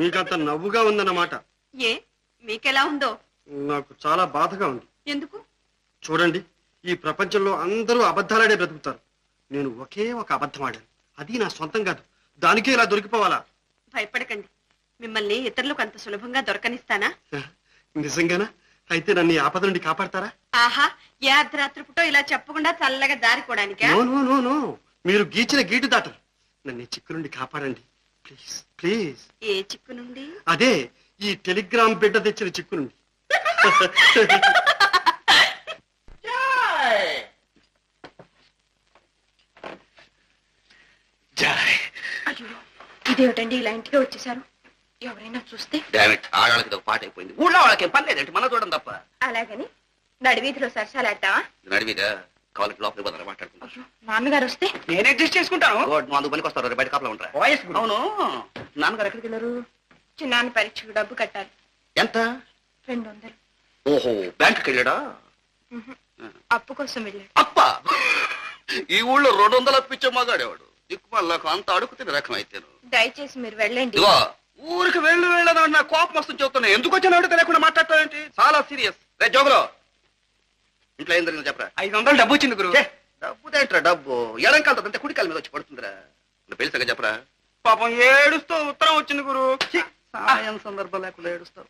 మీకంత నవ్వుగా ఉందన్నమాట. ఏ మీకెలా ఉందో? నాకు చాలా బాధగా ఉంది. ఎందుకు? చూడండి, ఈ ప్రపంచంలో అందరూ అబద్ధాలాడే బ్రతుకుతారు. నేను ఒకే ఒక అబద్ధం ఆడాను. అది నా సొంతం కాదు. దానికే ఇలా దొరికిపోవాలా? భయపడకండి, మిమ్మల్ని ఇతరులకు అంత సులభంగా దొరకనిస్తానా? నిజంగానా? అయితే నన్ను ఈ ఆపద నుండి కాపాడతారా? ఆహా, ఏ అర్ధరాత్రి పూటో ఇలా చెప్పకుండా చల్లగా దారిపోవడానికా? నో నో నో నో, మీరు గీచిన గీటు దాటరు. నన్ను ఈ చిక్కు నుండి కాపాడండి ప్లీజ్ ప్లీజ్. ఏ చిక్కు నుండి? అదే, ఈ టెలిగ్రామ్ బిడ్డ తెచ్చిన చిక్కు నుండి. ఇదేమిటండి ఇలా ఇంటికి వచ్చేసారు? ఎవరైనా చూస్తే? ఆడవాళ్ళకి ఒక పాట అయిపోయింది. ఊళ్ళో వాళ్ళకి పని లేదంటే మన చూడడం తప్ప. అలాగని నడివీధిలో సరసాలాడతావా? నడివిదా కాలేజ్ లోపలికి పోతారా మాట్లాడుకుంటా. నాన్నగారు వస్తే నేను అడ్జస్ట్ చేసుకుంటాను. అందుకు పనికి వస్తారు, బయట కాపలా ఉంటారా? అవును, నాన్నగారు ఎక్కడికి వెళ్ళారు? చిన్నాన్న పరీక్షకు డబ్బు కట్టాలి. ఎంత? 200. ఓహో, బ్యాంకుకి వెళ్ళాడా? అప్పు కోసం వెళ్ళాడు. అప్ప, ఈ ఊళ్ళో 200 అప్పిచ్చే మగాడేవాడు. దిక్కుమల్లకు అంత అడుగు తిని రకం అయితే. దయచేసి మీరు వెళ్ళండి. ఊరికి వెళ్ళడం నా కోపం వస్తుంది చెప్తున్నా. ఎందుకు వచ్చిన తెలియకుండా మాట్లాడతావేంటి? చాలా సీరియస్. రే జోగులో, ఇంట్లో ఏం జరిగిందో చెప్పరా. 500 డబ్బు వచ్చింది గురు. డబ్బు తేంట్రా? డబ్బు ఎడంకాలతో అంతే కుడికాల మీద వచ్చి పడుతుందిరా. పెళ్లి సంగతి చెప్పరా. పాపం ఏడుస్తూ ఉత్తరం వచ్చింది గురు. సాయం సందర్భం లేకుండా ఏడుస్తావు.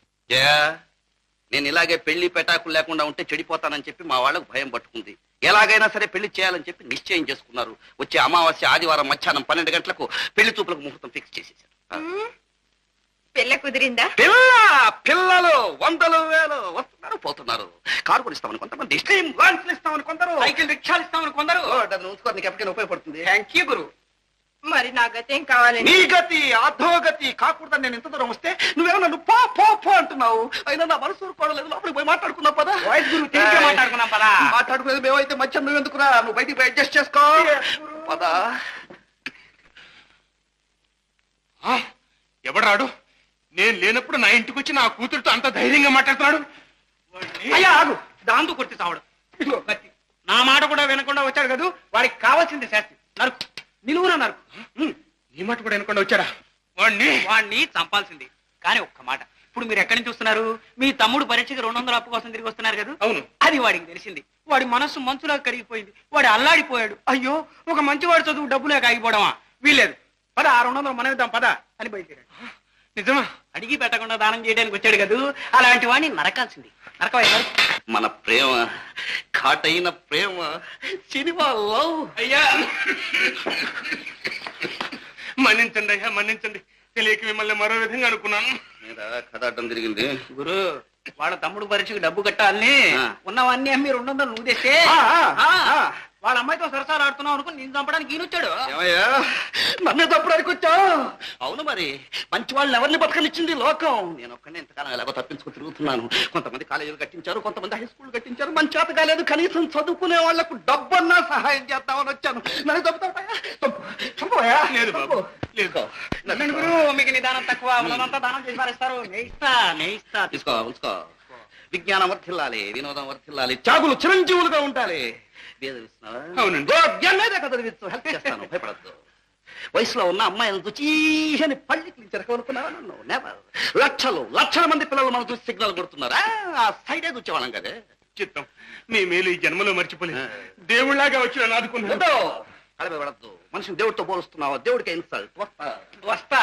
నేను ఇలాగే పెళ్లి పెటాకులు లేకుండా ఉంటే చెడిపోతానని చెప్పి మా వాళ్ళకు భయం పట్టుకుంది. ఎలాగైనా సరే పెళ్లి చేయాలని చెప్పి నిశ్చయం చేసుకున్నారు. వచ్చే అమావాస్య ఆదివారం మధ్యాహ్నం 12 గంటలకు పెళ్లి చూపులకు ముహూర్తం ఫిక్స్ చేసేసారు. పిల్ల కుదిరిందా? పిల్లలు 100 వేలు వస్తున్నారు పోతున్నారు. కారు కొనిస్తామని కొంతమంది, స్ట్రీమ్ లాంచ్లు ఇస్తామని కొందరు, సైకిల్ రిక్షాలు ఇస్తామని కొందరు. ఉంచుకో, నీకు ఎప్పటికైనా ఉపయోగపడుతుంది. థ్యాంక్ యూ గురు. మరి నా గతి ఏం కావాలండి? నీ గతి అధోగతి కాకూడదని నేను ఇంత దూరం వస్తే నువ్వేమో నన్ను పో పో పో అంటున్నావు. అయినా నా మనసు ఊరుకోవడలేదు. లోపలికి పోయి మాట్లాడుకున్నావు పదా. మాట్లాడుకున్నాం పదా. మాట్లాడుకునేది మేమైతే మధ్య నువ్వు ఎందుకురా? నువ్వు బయటికి పోయి అడ్జస్ట్ చేసుకో పదా. ఎవడాడు? నేను లేనప్పుడు నా ఇంటికి వచ్చి నా కూతురుతో అంత ధైర్యంగా మాట్లాడుతున్నాడు. అయ్యా ఆగు, దాంతో కొట్టి చావడం. ఇదిగో కత్తి. నా మాట కూడా వినకుండా వచ్చాడు కదా, వాడికి కావాల్సింది శాస్తి. నరుకు, నిలువున నరుకు. నీ మాట కూడా వినకుండా వచ్చాడా? వాడిని చంపాల్సింది. కానీ ఒక్క మాట, ఇప్పుడు మీరు ఎక్కడి నుంచి వస్తున్నారు? మీ తమ్ముడు పరీక్షకి 200 అప్పు కోసం తిరిగి వస్తున్నారు కదా. అవును. అది వాడికి తెలిసింది. వాడి మనస్సు మంచులా కరిగిపోయింది. వాడు అల్లాడిపోయాడు. అయ్యో, ఒక మంచివాడు చదువు డబ్బులేక ఆగిపోవడమా? వీలేదు. పద, 600 మనం ఇద్దాం పద అని బయలుదేరాడు. నిజమా? అడిగి పెట్టకుండా దానం చేయడానికి వచ్చాడు కదా, అలాంటి వాడిని నరకాల్సింది. నరకవయ్యారు. మన ప్రేమ ఘాటైన ప్రేమ సినిమా లవ్. అయ్యా మన్నించండి అయ్యా, మన్నించండి. తెలియక మిమ్మల్ని మరో విధంగా అనుకున్నాను. కథ అడ్డం తిరిగింది గురు. వాళ్ళ తమ్ముడు పరీక్షకు డబ్బు కట్టాలని ఉన్నవన్నీ అమ్మి 200 నువ్వు తెస్తే వాళ్ళ అమ్మాయితో సరసాలు ఆడుతున్నావు అనుకుని నేను చంపడానికి ఈయనొచ్చాడు. నన్నే చంపడానికి వచ్చావు? అవును, మరి మంచి వాళ్ళని ఎవరిని బతకనిచ్చింది లోకం. నేను ఒక్కనే ఇంతకాలం ఎలాగో తప్పించుకు తిరుగుతున్నాను. కొంతమంది కాలేజీలు కట్టించారు, కొంతమంది హై స్కూల్ కట్టించారు. మంచి చేత కాలేదు, కనీసం చదువుకునే వాళ్లకు డబ్బన్నా సహాయం చేద్దామని వచ్చాను. నన్ను చంపుతావా? లేదు బాబు, లేదు. గురు, మీకు నిదానం తక్కువ. ఉన్నదంతా దానం చేసి పారేస్తారు. నేయిస్తా. తీసుకో, ఉంచుకో. విజ్ఞానం వర్ధిల్లాలి, వినోదం వర్ధిల్లాలి, త్యాగులు చిరంజీవులుగా ఉండాలి. అవునండి. హెల్ప్ చేస్తాను, భయపడద్దు. వయసులో ఉన్న అమ్మాయిలను చూచి పళ్ళకి చెరకనుకున్నావా? నన్ను లక్షల మంది పిల్లలు మనం చూసి సిగ్నల్ కొడుతున్నారా? ఆ సైడే చూచేవాళ్ళం కదే. చిత్తం, మీ మేలు ఈ జన్మలో మర్చిపోలేదు. దేవుళ్లాగా వచ్చి నన్ను ఆదుకున్నాడు. కళ పడద్దు. మనిషిని దేవుడితో పోలుస్తున్నావా? దేవుడికి ఇన్సల్ట్. వస్తా.